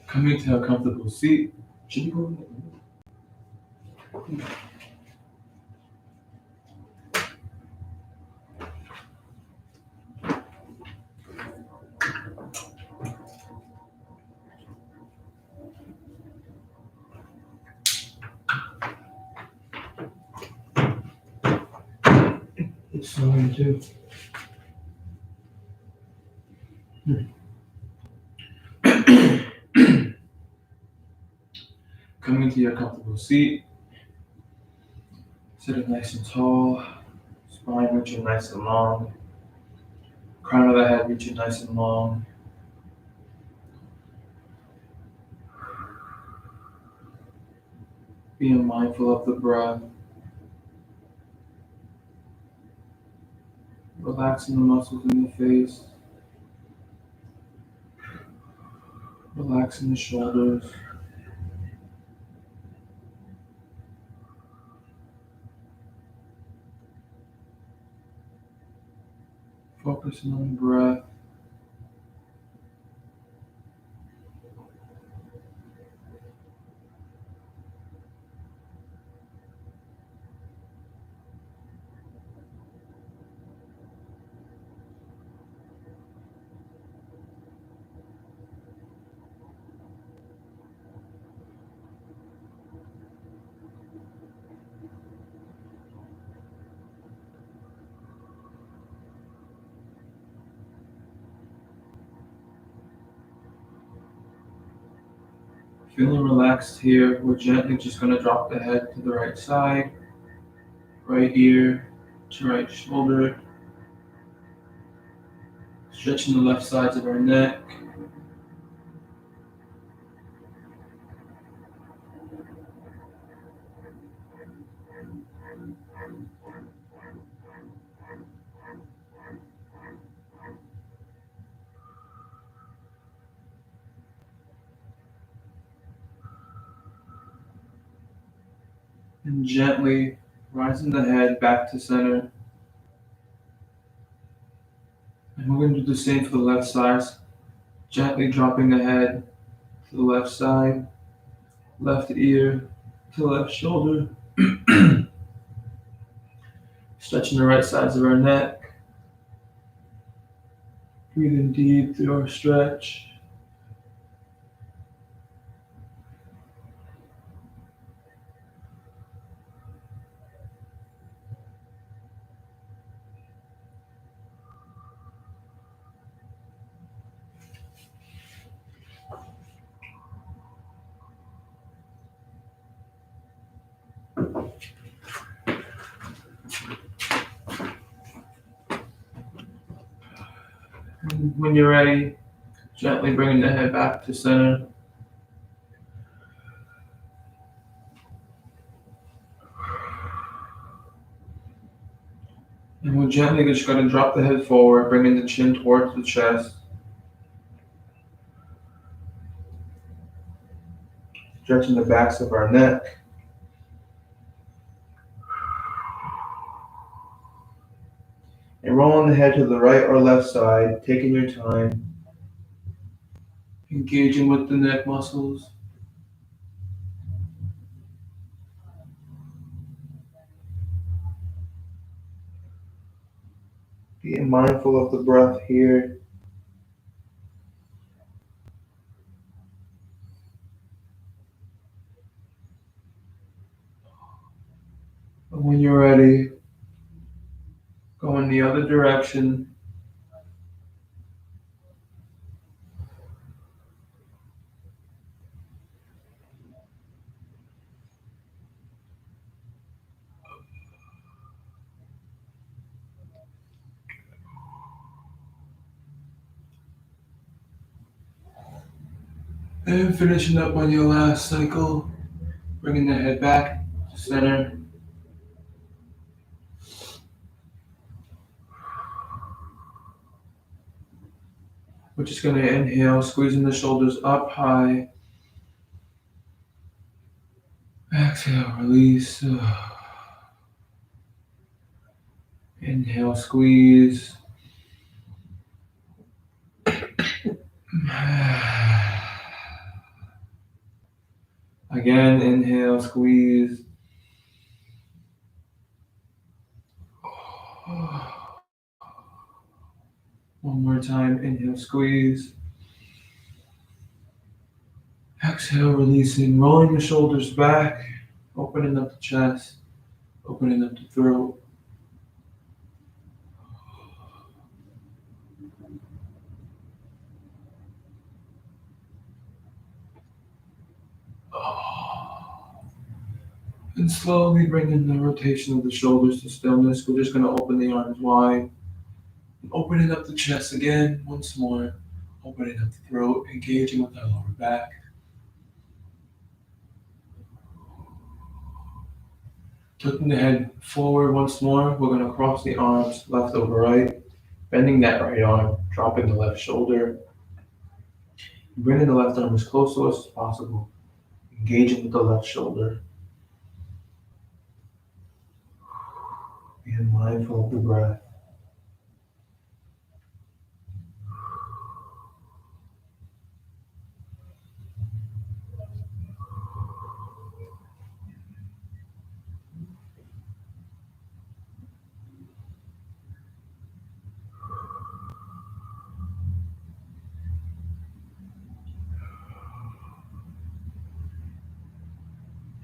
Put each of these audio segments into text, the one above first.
Coming to a comfortable seat. Should you go? It's snowing too. Coming to your comfortable seat. Sitting nice and tall. Spine reaching nice and long. Crown of the head reaching nice and long. Being mindful of the breath. Relaxing the muscles in the face. Relaxing the shoulders. Focusing on the breath. Feeling relaxed here, we're gently just going to drop the head to the right side, right ear to right shoulder, stretching the left sides of our neck. And gently rising the head back to center. And we're going to do the same for the left side. Gently dropping the head to the left side, left ear to left shoulder. Stretching the right sides of our neck. Breathing deep through our stretch. And when you're ready, gently bringing the head back to center. And we're gently just going to drop the head forward, bringing the chin towards the chest. Stretching the backs of our neck. And rolling the head to the right or left side, taking your time. Engaging with the neck muscles. Being mindful of the breath here. And when you're ready, go in the other direction. And finishing up on your last cycle, bringing the head back to center. We're just going to inhale, squeezing the shoulders up high. Exhale, release. And Inhale, squeeze. Again, inhale, squeeze. One more time, inhale, squeeze. Exhale, releasing, rolling the shoulders back, opening up the chest, opening up the throat. And slowly bringing the rotation of the shoulders to stillness. We're just going to open the arms wide. And opening up the chest again, once more. Opening up the throat, engaging with our lower back. Looking the head forward once more. We're going to cross the arms left over right. Bending that right arm, dropping the left shoulder. Bringing the left arm as close to us as possible. Engaging with the left shoulder. Being mindful of the breath.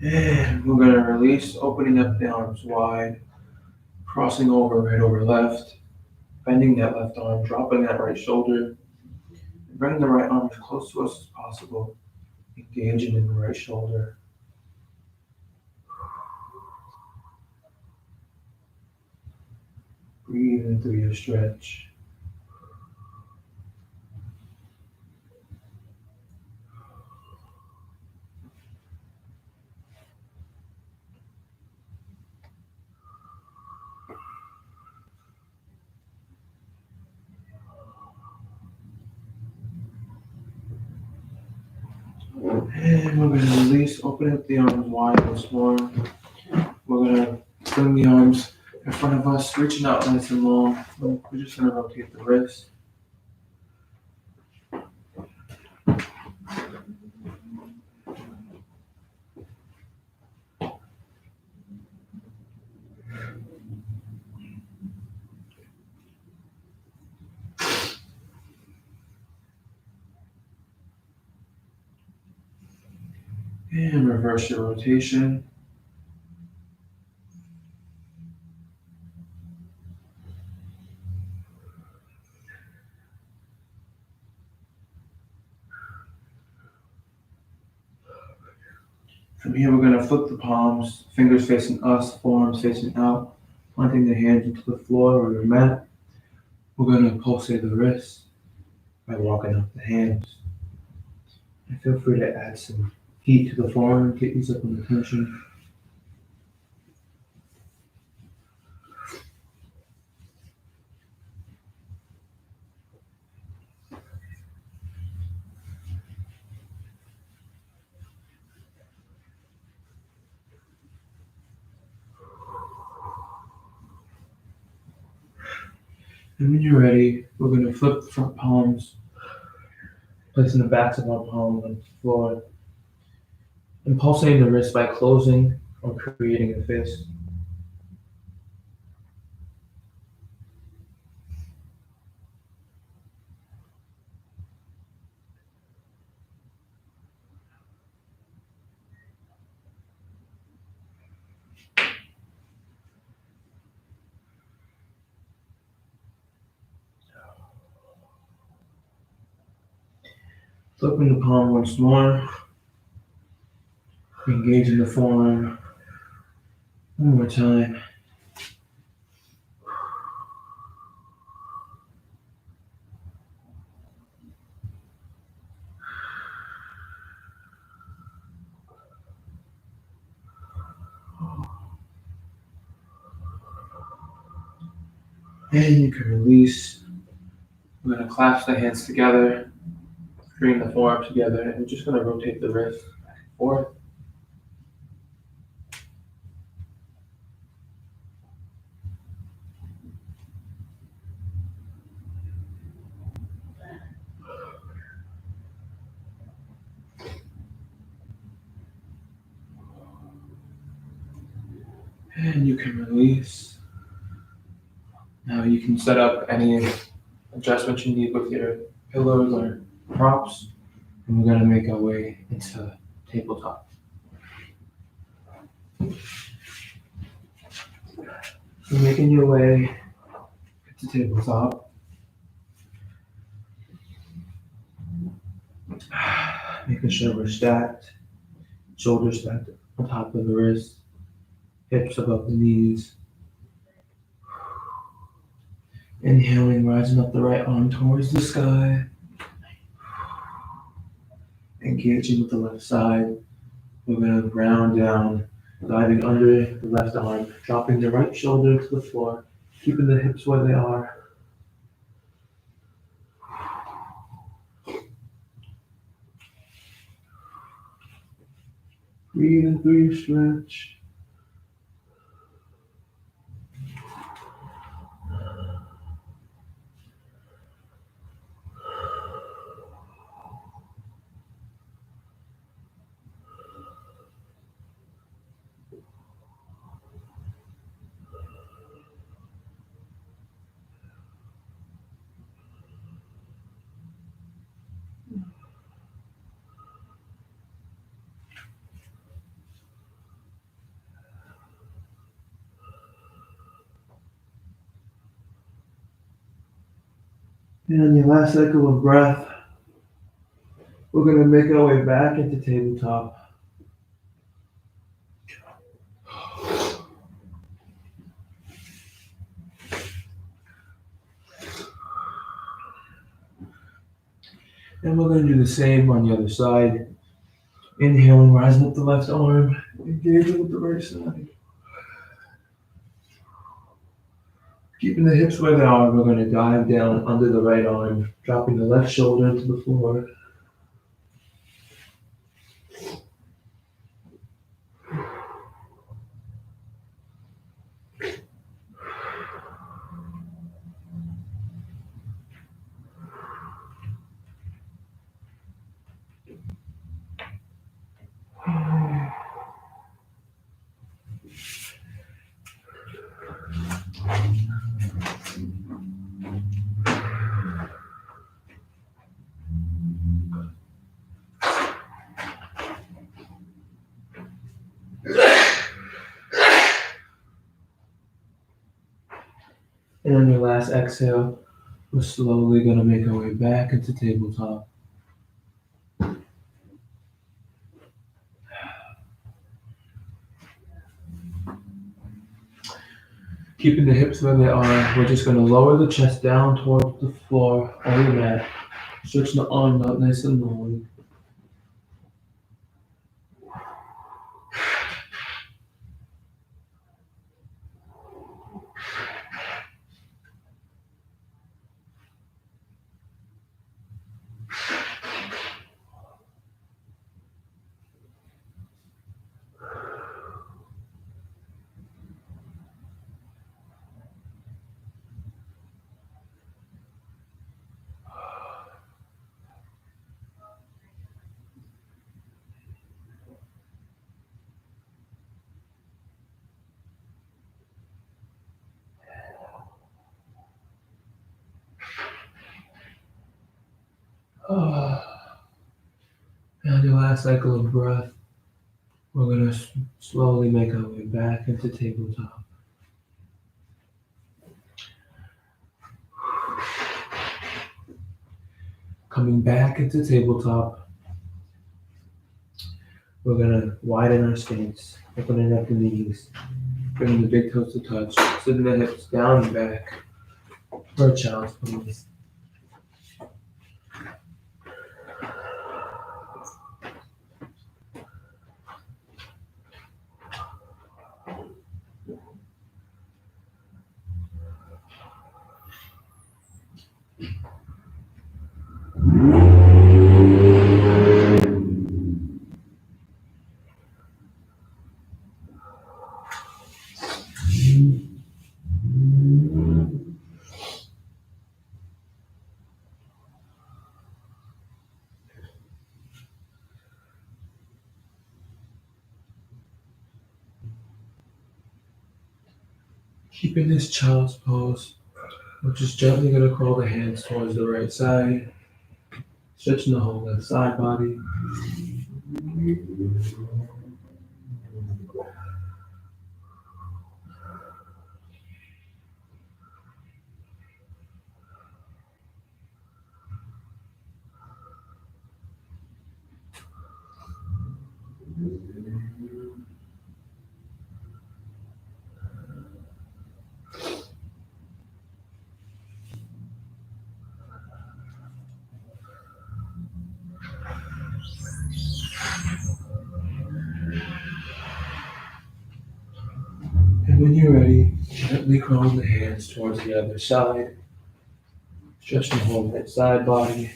And we're going to release, opening up the arms wide, crossing over right over left, bending that left arm, dropping that right shoulder, and bringing the right arm as close to us as possible, engaging in the right shoulder. Breathing through your stretch. And we're going to release, opening up the arms wide once more. We're going to bring the arms in front of us, reaching out nice and long. We're just going to rotate the wrists. And reverse your rotation. From here, we're going to flip the palms, fingers facing us, forearms facing out, planting the hands into the floor or your mat. We're going to pulsate the wrists by walking up the hands. And feel free to add some heat to the forearm to ease up on the tension. And when you're ready, we're going to flip the front palms, placing the backs of our palms on the floor, and pulsating the wrist by closing or creating a fist. Flipping the palm once more, engaging the forearm. One more time. And you can release. We're going to clasp the hands together, bring the forearms together, and we're just going to rotate the wrist back and forth. And you can release. Now you can set up any adjustments you need with your pillows or props. And we're gonna make our way into tabletop. So making your way to tabletop. Making sure we're stacked. Shoulders stacked on top of the wrist. Hips above the knees. Inhaling, rising up the right arm towards the sky. Engaging with the left side. We're going to round down, diving under the left arm, dropping the right shoulder to the floor, keeping the hips where they are. Breathing through your stretch. And on your last cycle of breath, we're going to make our way back into tabletop. And we're going to do the same on the other side. Inhaling, rising up the left arm, engaging with the right side. Keeping the hips where they are, we're going to dive down under the right arm, dropping the left shoulder to the floor. And on your last exhale, we're slowly going to make our way back into tabletop. Keeping the hips where they are, we're just going to lower the chest down towards the floor or the mat. Stretching the arms out nice and long. And on your last cycle of breath, we're going to slowly make our way back into tabletop. Coming back into tabletop, we're going to widen our stance, opening up the knees, bringing the big toes to touch, sitting the hips down and back for a child's pose. Keeping this child's pose, we're just gently going to crawl the hands towards the right side, stretching the whole left side body. And when you're ready, gently crawl the hands towards the other side, stretching the whole right side body.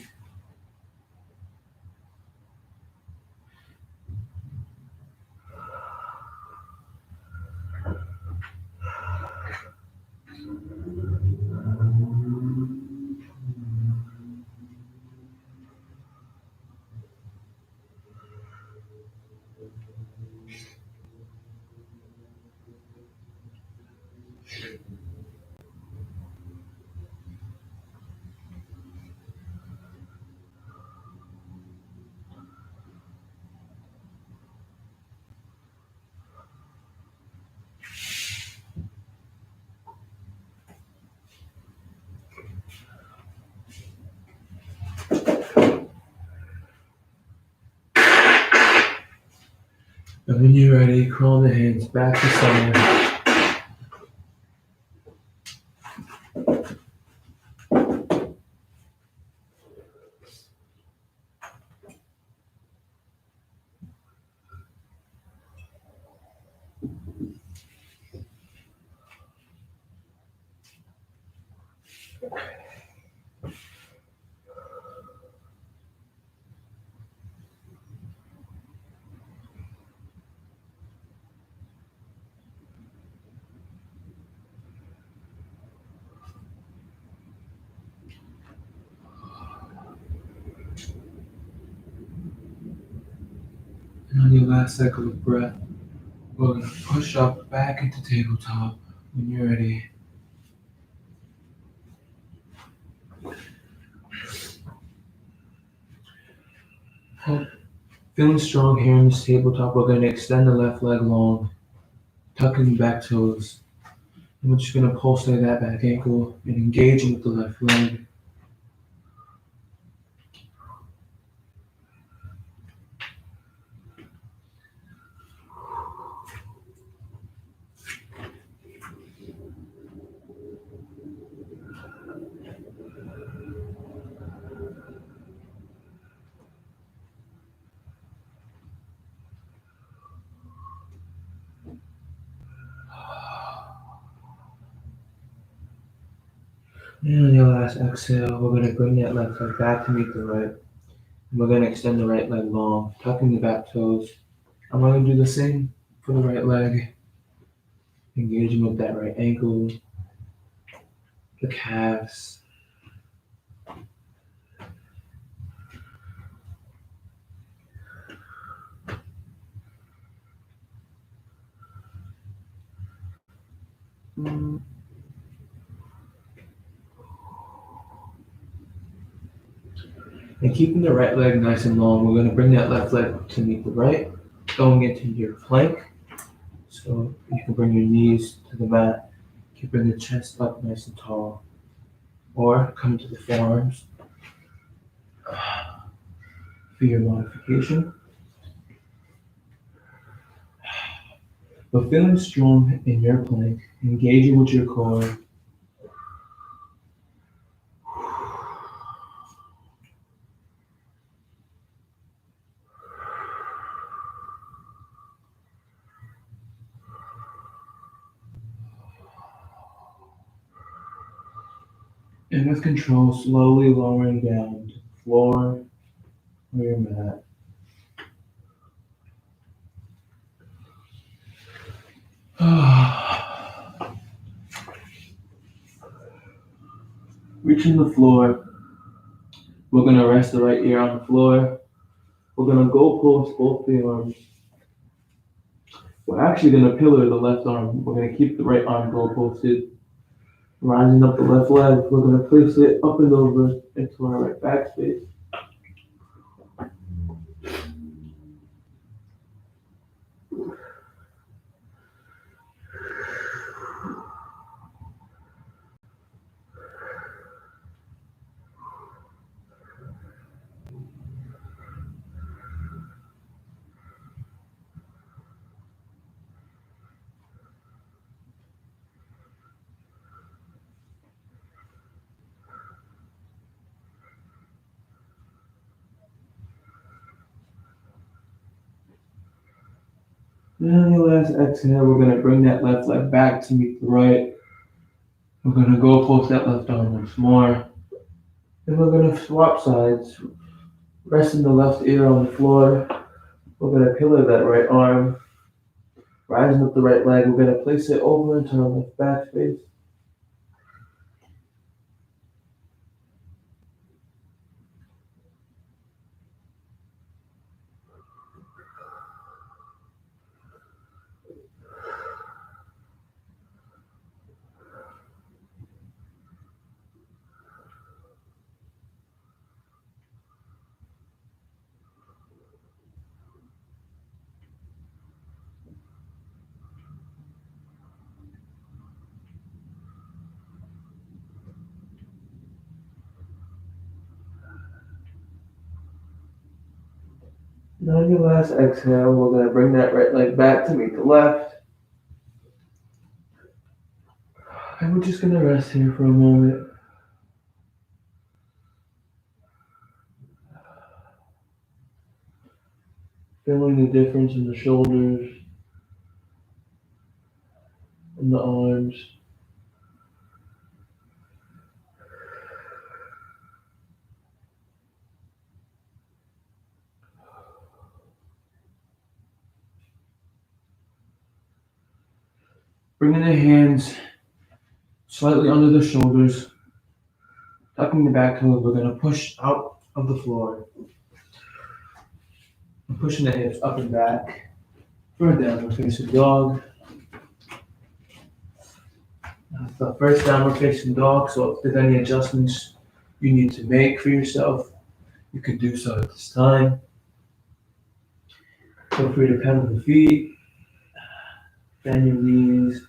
And when you're ready, crawl the hands back to center. And on your last cycle of breath, we're going to push up back into tabletop. When you're ready, feeling strong here on this tabletop, we're going to extend the left leg long, tucking the back toes. And we're just going to pulsate that back ankle and engaging with the left leg. And on your last exhale, we're going to bring that left leg back to meet the right. And we're going to extend the right leg long, tucking the back toes. I'm going to do the same for the right leg, engaging with that right ankle, the calves. And keeping the right leg nice and long, we're going to bring that left leg to meet the right, going into your plank. So you can bring your knees to the mat, keeping the chest up nice and tall, or come to the forearms for your modification. But feeling strong in your plank, engaging with your core. And with control, slowly lowering down to the floor or your mat. Reaching the floor, we're going to rest the right ear on the floor. We're going to go pulse both the arms. We're actually going to pillar the left arm. We're going to keep the right arm goal posted. Rising up the left leg, we're going to place it up and over into our right back space. And on your last exhale, we're going to bring that left leg back to meet the right. We're going to go post that left arm once more. Then we're going to swap sides, resting the left ear on the floor. We're going to pillar that right arm, rising up the right leg. We're going to place it over into our left back space. And on your last exhale, we're going to bring that right leg back to meet the left. And we're just going to rest here for a moment. Feeling the difference in the shoulders and the arms. Bringing the hands slightly under the shoulders, tucking the back toes. We're going to push out of the floor. And pushing the hips up and back for a downward facing dog. That's the first downward facing dog, so if there's any adjustments you need to make for yourself, you can do so at this time. Feel free to pedal the feet, bend your knees.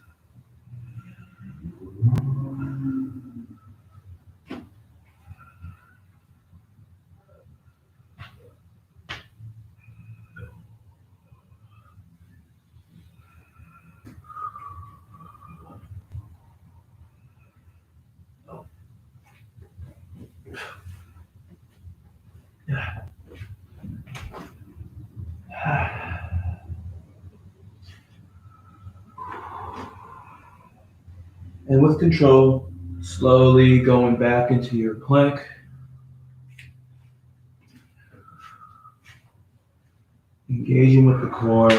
And with control, slowly going back into your plank. Engaging with the core.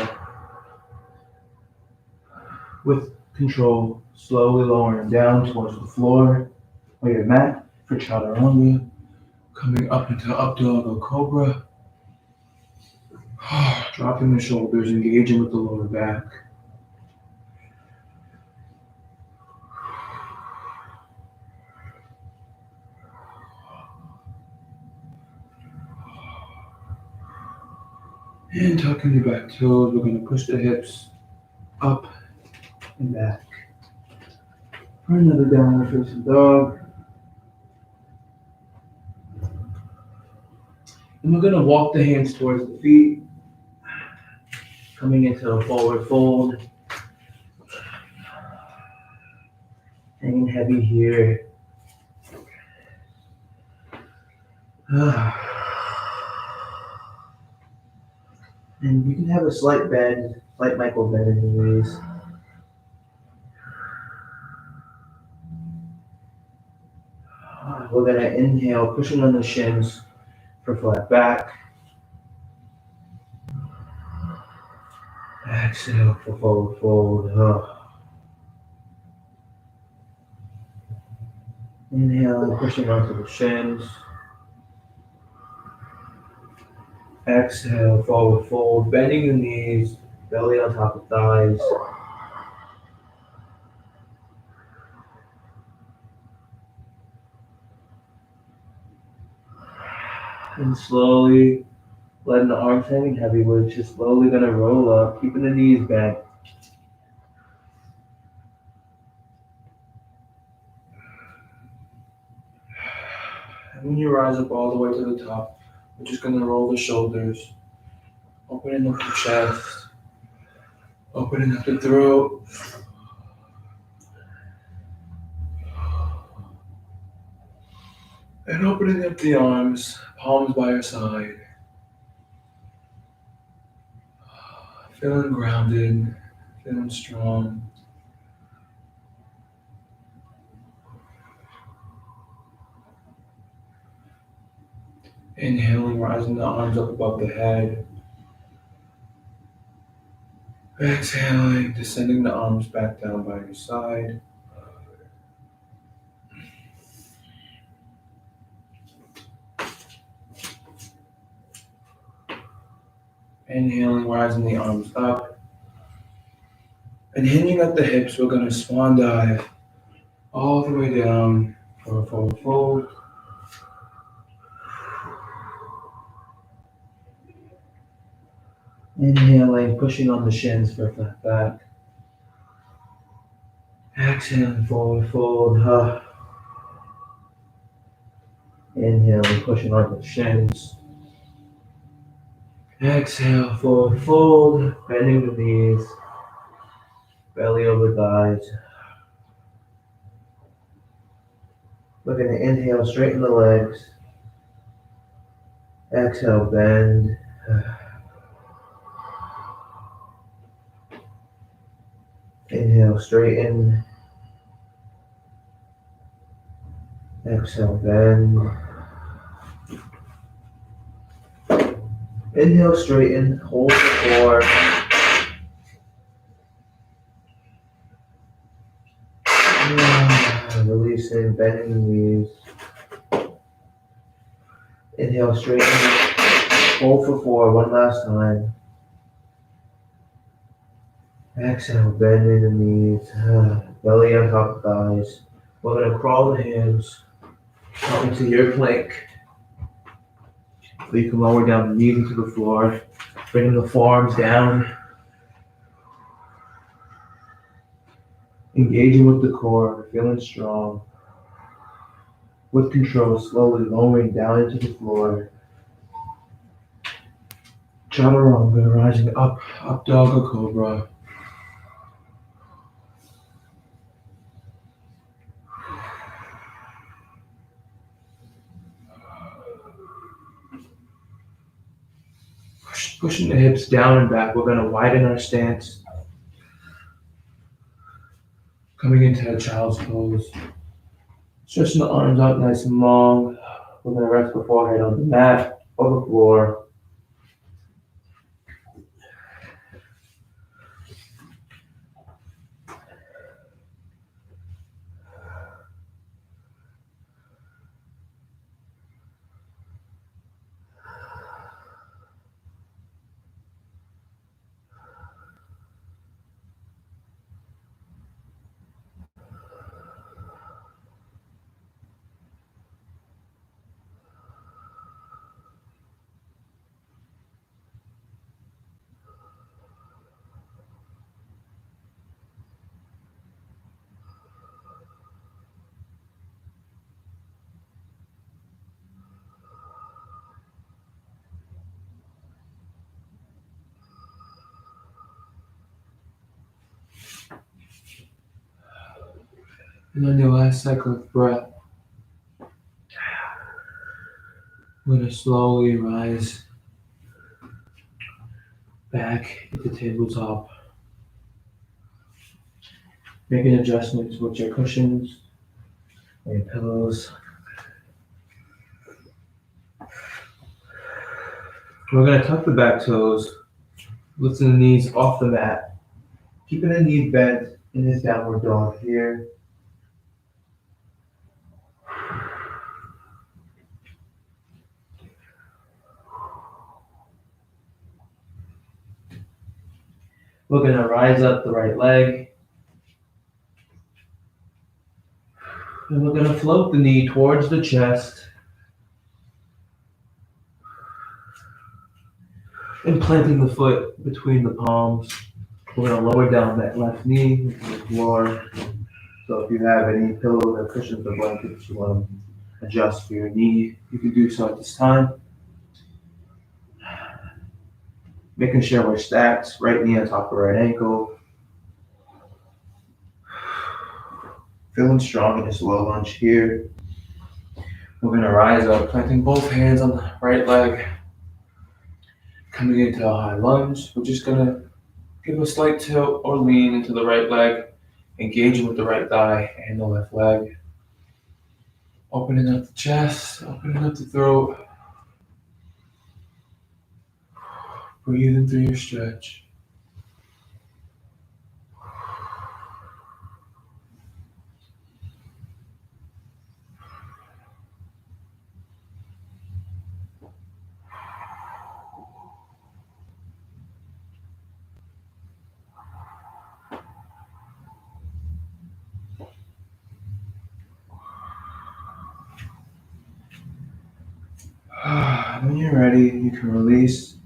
With control, slowly lowering down towards the floor or your mat for chaturanga. Coming up into up dog or cobra. Dropping the shoulders, engaging with the lower back. And tucking the back toes, we're going to push the hips up and back. For another downward facing dog. And we're going to walk the hands towards the feet. Coming into a forward fold. Hanging heavy here. And you can have a slight bend, slight micro bend in your knees. We're going to inhale, pushing on the shins for flat back. Exhale for forward fold. Inhale, pushing onto the shins. Exhale, forward fold, bending the knees, belly on top of thighs. And slowly letting the arms hanging heavy, we're just slowly gonna roll up, keeping the knees bent. And when you rise up all the way to the top, we're just gonna roll the shoulders, opening up the chest, opening up the throat. And opening up the arms, palms by your side. Feeling grounded, feeling strong. Inhaling, rising the arms up above the head. Exhaling, descending the arms back down by your side. Inhaling, rising the arms up. And hinging at the hips, we're going to swan dive all the way down for a forward fold. Inhaling, pushing on the shins for a flat back. Exhaling, forward fold. Inhaling, pushing on the shins. Exhale, forward fold, bending the knees, belly over thighs. We're going to inhale, straighten the legs. Exhale, bend. Inhale, straighten. Exhale, bend. Inhale, straighten, hold for 4. Releasing, bending the knees. Inhale, straighten, hold for 4, one last time. Exhale, bending the knees, belly on top of thighs. We're going to crawl the hands up into your plank. So you can lower down the knees into the floor, bringing the forearms down. Engaging with the core, feeling strong. With control, slowly lowering down into the floor. Chaturanga, rising up, up dog or cobra. Pushing the hips down and back, we're going to widen our stance. Coming into a child's pose. Stretching the arms out nice and long. We're going to rest the forehead on the mat or the floor. And on your last cycle of breath, we're going to slowly rise back into tabletop. Making adjustments with your cushions and your pillows. We're going to tuck the back toes, lifting the knees off the mat, keeping the knee bent in this downward dog here. We're going to rise up the right leg. And we're going to float the knee towards the chest. And planting the foot between the palms. We're going to lower down that left knee into the floor. So if you have any pillows or cushions or blankets you want to adjust for your knee, you can do so at this time. Making sure we're stacked, right knee on top of right ankle. Feeling strong in this low lunge here. We're going to rise up, planting both hands on the right leg. Coming into a high lunge, we're just going to give a slight tilt or lean into the right leg, engaging with the right thigh and the left leg. Opening up the chest, opening up the throat. Breathing through your stretch. When you're ready, you can release.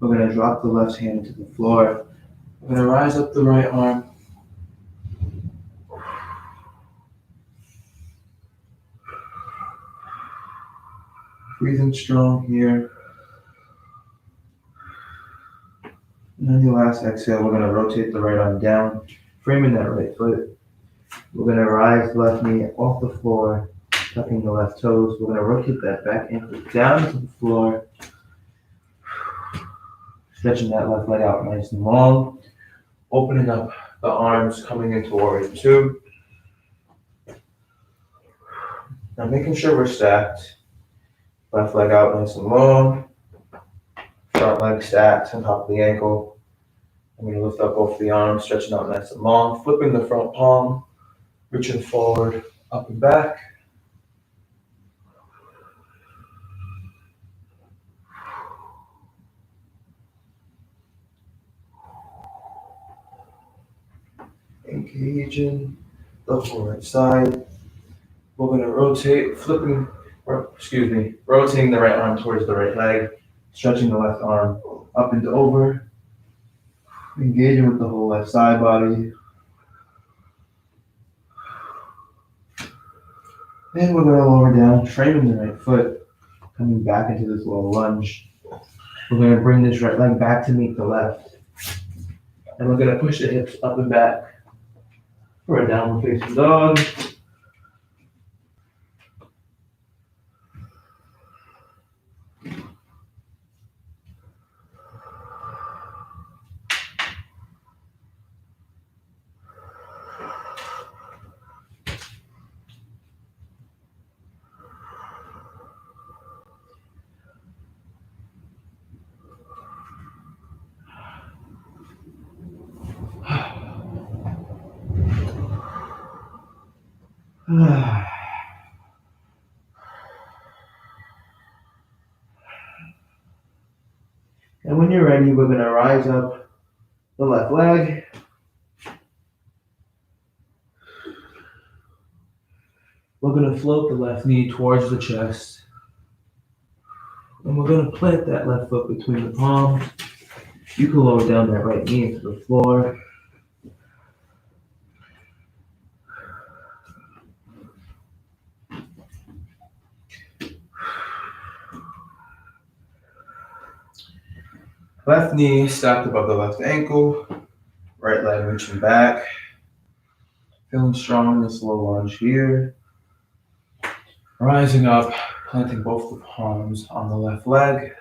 We're going to drop the left hand into the floor. We're going to rise up the right arm. Breathing strong here. And on your last exhale, we're going to rotate the right arm down, framing that right foot. We're going to rise the left knee off the floor, tucking the left toes. We're going to rotate that back ankle down to the floor, stretching that left leg out nice and long, opening up the arms, coming into warrior two. Now making sure we're stacked. Left leg out nice and long. Front leg stacked on top of the ankle. I'm going to lift up both the arms, stretching out nice and long, flipping the front palm, reaching forward, up and back. Engaging the whole right side. We're going to rotate, rotating the right arm towards the right leg, stretching the left arm up and over, engaging with the whole left side body. Then we're going to lower down, framing the right foot, coming back into this low lunge. We're going to bring this right leg back to meet the left. And we're going to push the hips up and back for a downward facing dog. And when you're ready, we're going to rise up the left leg. We're going to float the left knee towards the chest. And we're going to plant that left foot between the palms. You can lower down that right knee into the floor. Left knee stacked above the left ankle. Right leg reaching back. Feeling strong in this low lunge here. Rising up, planting both the palms on the left leg.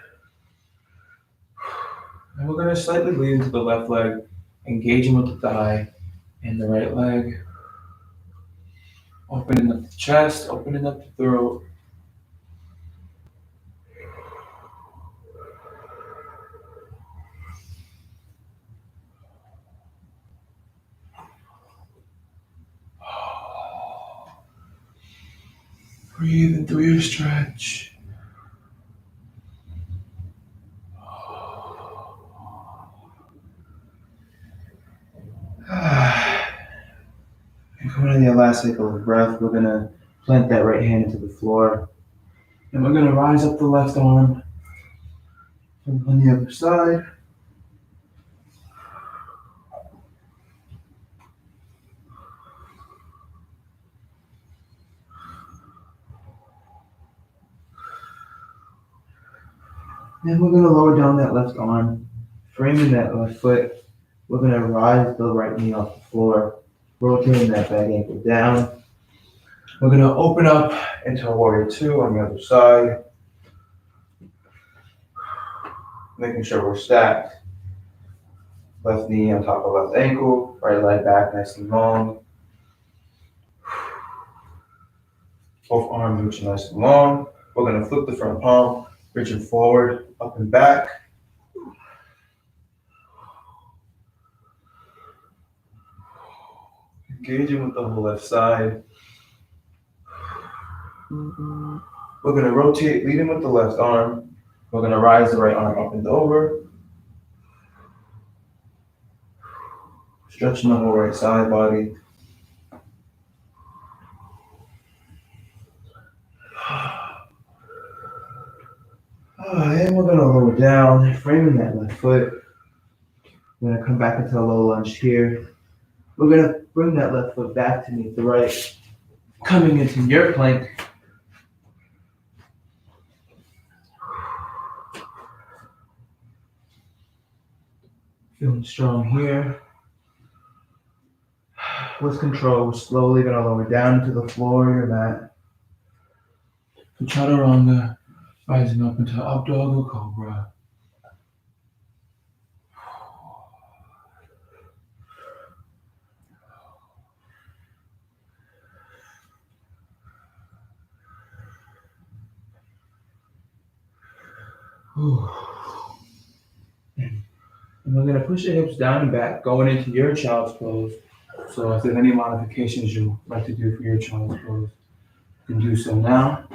And we're going to slightly lean into the left leg, engaging with the thigh and the right leg. Opening up the chest, opening up the throat. Breathing through your stretch. last cycle of breath, we're going to plant that right hand into the floor. And we're going to rise up the left arm on the other side. And we're going to lower down that left arm, framing that left foot. We're going to rise the right knee off the floor, rotating that back ankle down. We're going to open up into a warrior two on the other side, making sure we're stacked. Left knee on top of left ankle, right leg back nice and long. Both arms reaching nice and long. We're going to flip the front palm, reaching forward, up and back. Engaging with the whole left side. We're going to rotate, leading with the left arm. We're going to rise the right arm up and over. Stretching the whole right side body. And we're going to lower down, framing that left foot. We're going to come back into a low lunge here. We're going to bring that left foot back to meet the right, coming into your plank. Feeling strong here. With control, we're slowly going to lower down to the floor of your mat. So chaturanga, rising up into up dog or cobra. And we're going to push the hips down and back, going into your child's pose. So if there's any modifications you'd like to do for your child's pose, you can do so now.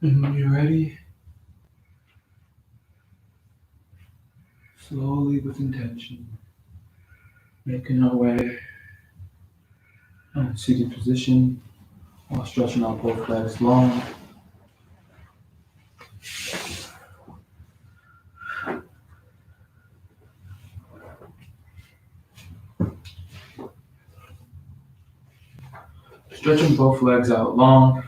And when you're ready, slowly with intention, making our way on a seated position while stretching out both legs long. Stretching both legs out long.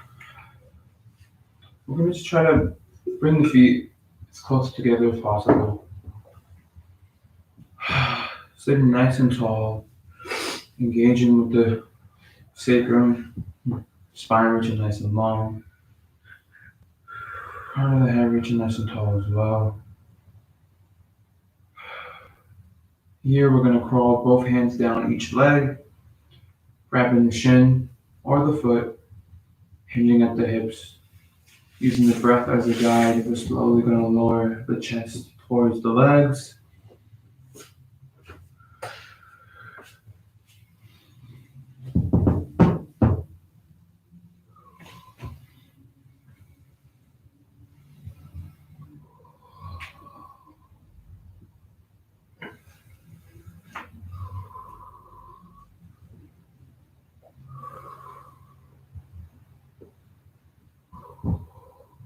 We're going to just try to bring the feet as close together as possible. Sitting nice and tall, engaging with the sacrum, spine reaching nice and long, crown of the head reaching nice and tall as well. Here we're going to crawl both hands down each leg, grabbing the shin or the foot, hinging at the hips. Using the breath as a guide, we're slowly going to lower the chest towards the legs.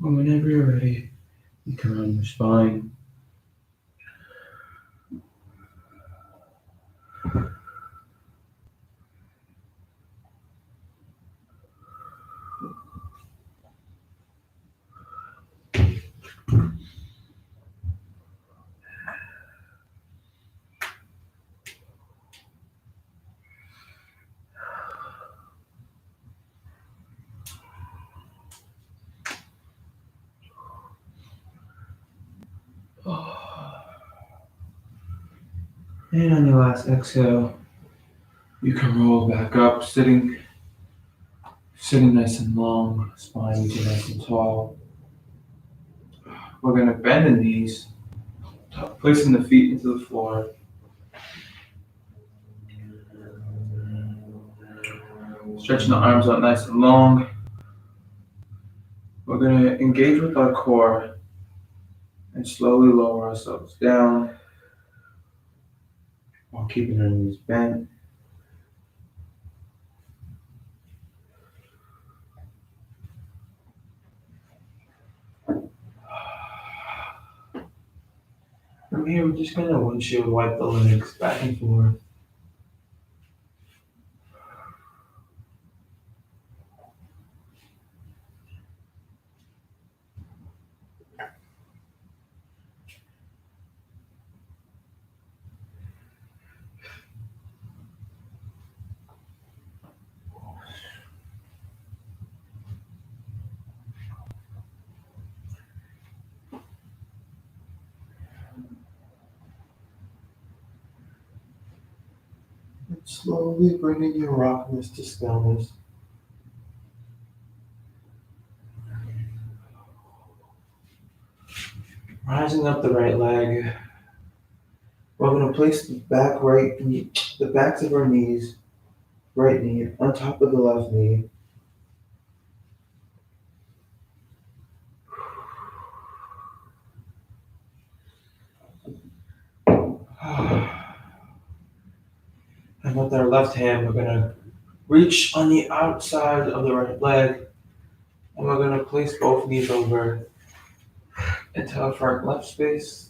And whenever you're ready, you come on your spine. And on your last exhale, you can roll back up, sitting nice and long, spine reaching nice and tall. We're going to bend the knees, placing the feet into the floor. Stretching the arms out nice and long. We're going to engage with our core and slowly lower ourselves down while keeping our knees bent. From here, we're just going to windshield wipe the legs back and forth. And slowly bringing your rockness to stillness. Rising up the right leg, we're going to place the backs of our knees, right knee, on top of the left knee. And with our left hand, we're going to reach on the outside of the right leg, and we're going to place both knees over into our front left space.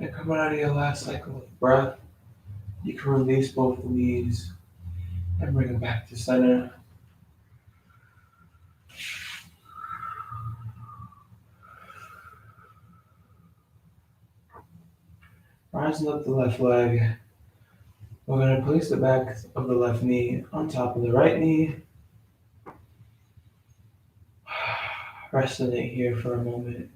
And coming out of your last cycle of breath, you can release both the knees and bring them back to center. Rising up the left leg, we're going to place the back of the left knee on top of the right knee. Resting it here for a moment.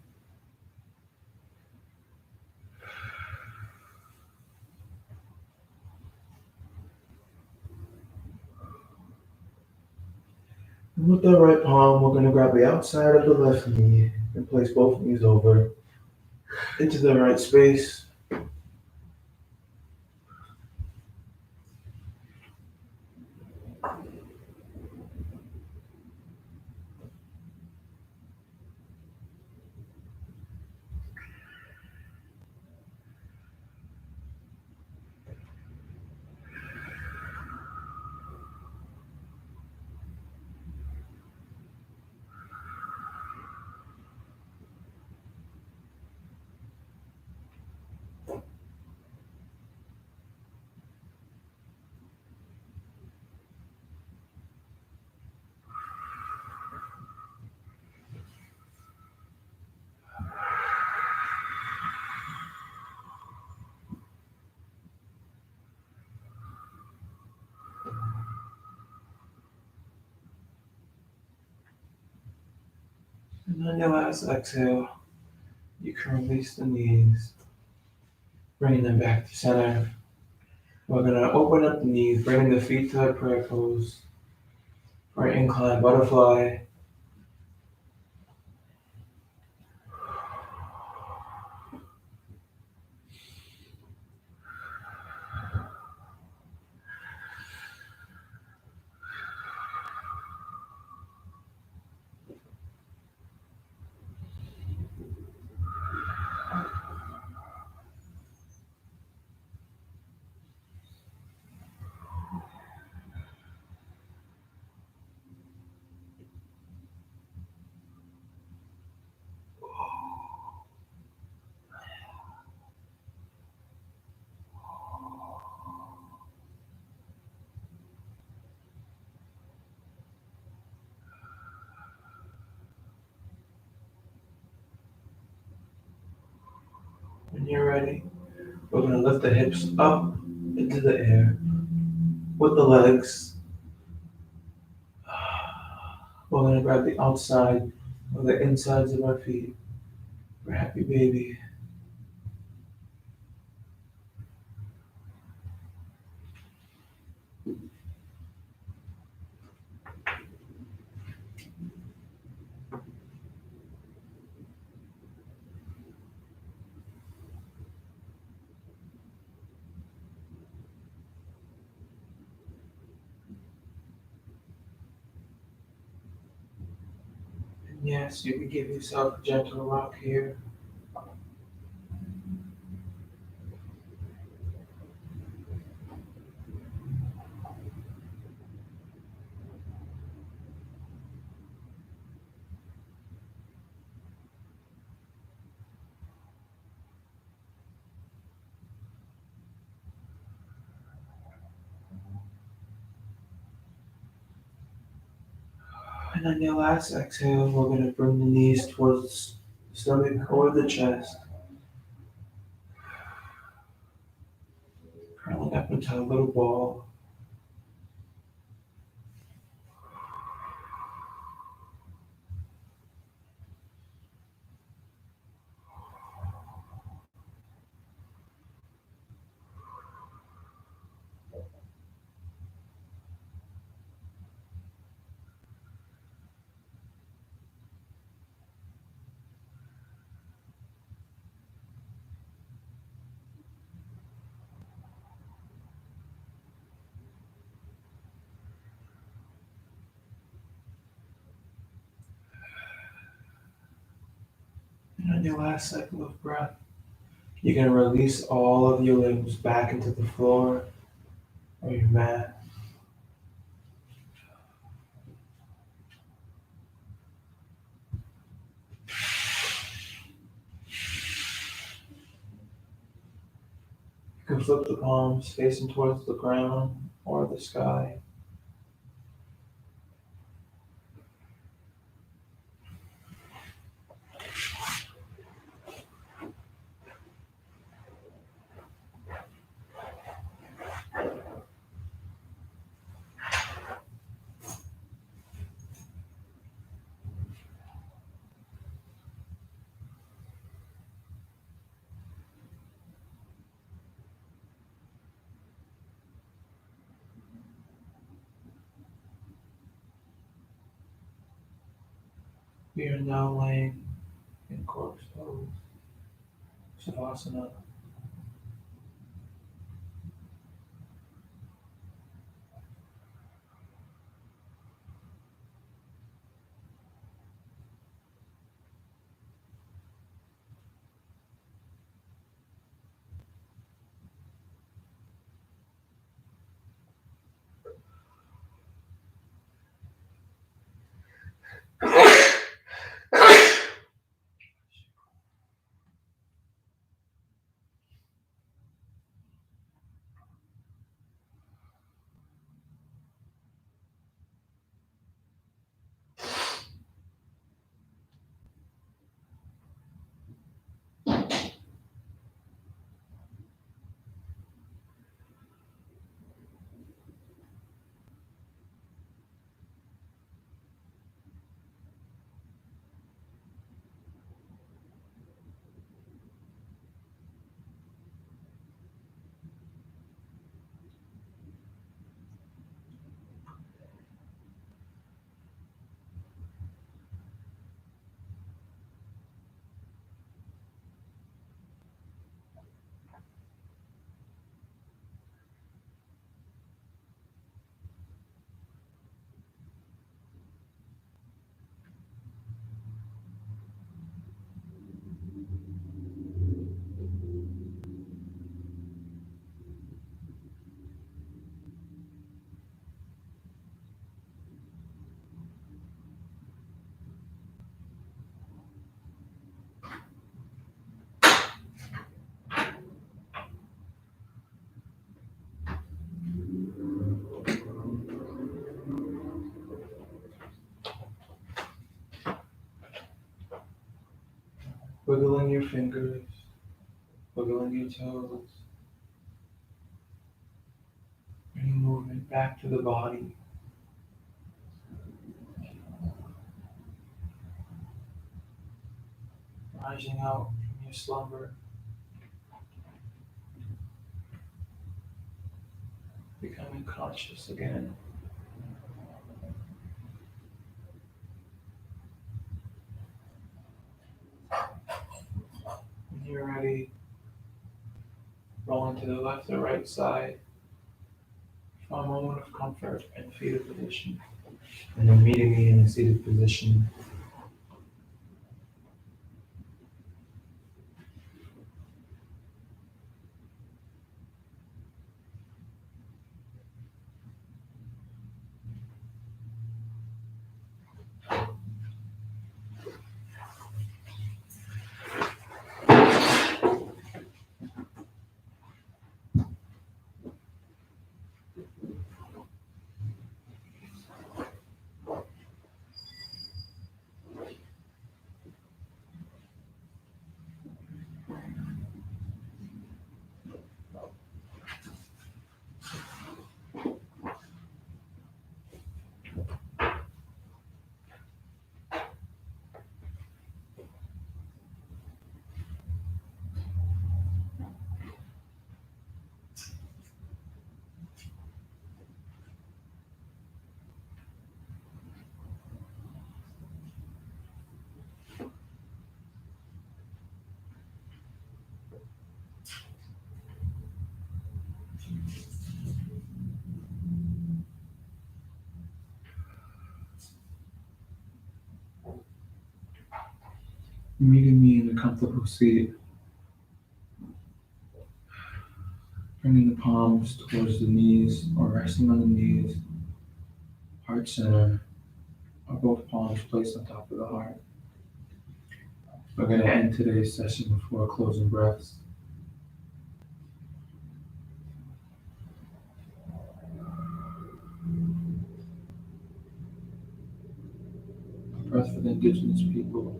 And with the right palm, we're going to grab the outside of the left knee and place both knees over into the right space. And on your last exhale, you can release the knees, bringing them back to center. We're going to open up the knees, bringing the feet to a prayer pose for an inclined butterfly. When you're ready, we're going to lift the hips up into the air with the legs. We're going to grab the outside or the insides of our feet for happy baby. And yes, you can give yourself a gentle rock here. And on your last exhale, we're going to bring the knees towards the stomach or the chest, curling up into a little ball. And on your last cycle of breath, you're going to release all of your limbs back into the floor or your mat. You can flip the palms facing towards the ground or the sky. We are now laying in corpse pose, Savasana. Wiggling your fingers, wiggling your toes, bringing movement back to the body. Rising out from your slumber, becoming conscious again. When you're ready, rolling to the left or right side for a moment of comfort and fetal position. And then meeting me in a seated position. Meeting me in a comfortable seat, bringing the palms towards the knees or resting on the knees, heart center, or both palms placed on top of the heart. We're going to end today's session before closing breaths. A breath for the indigenous people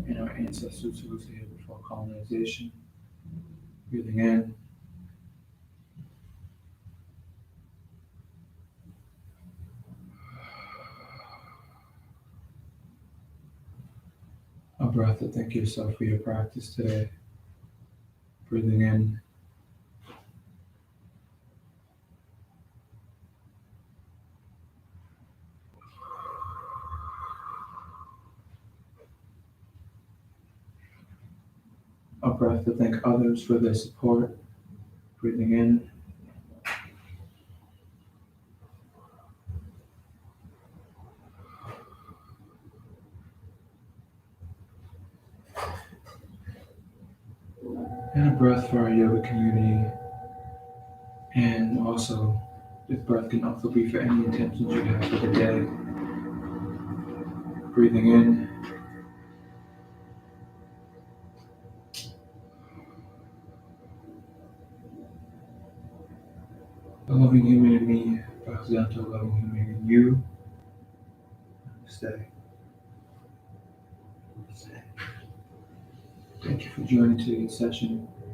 and our ancestors who was here before colonization. Breathing in, a breath to thank yourself for your practice today. Breathing in, a breath to thank others for their support. Breathing in. And a breath for our yoga community. And also, this breath can also be for any intentions you have for the day. Breathing in. A loving human in me bows down to a loving human in you. Stay. Stay. Thank you for joining today's session.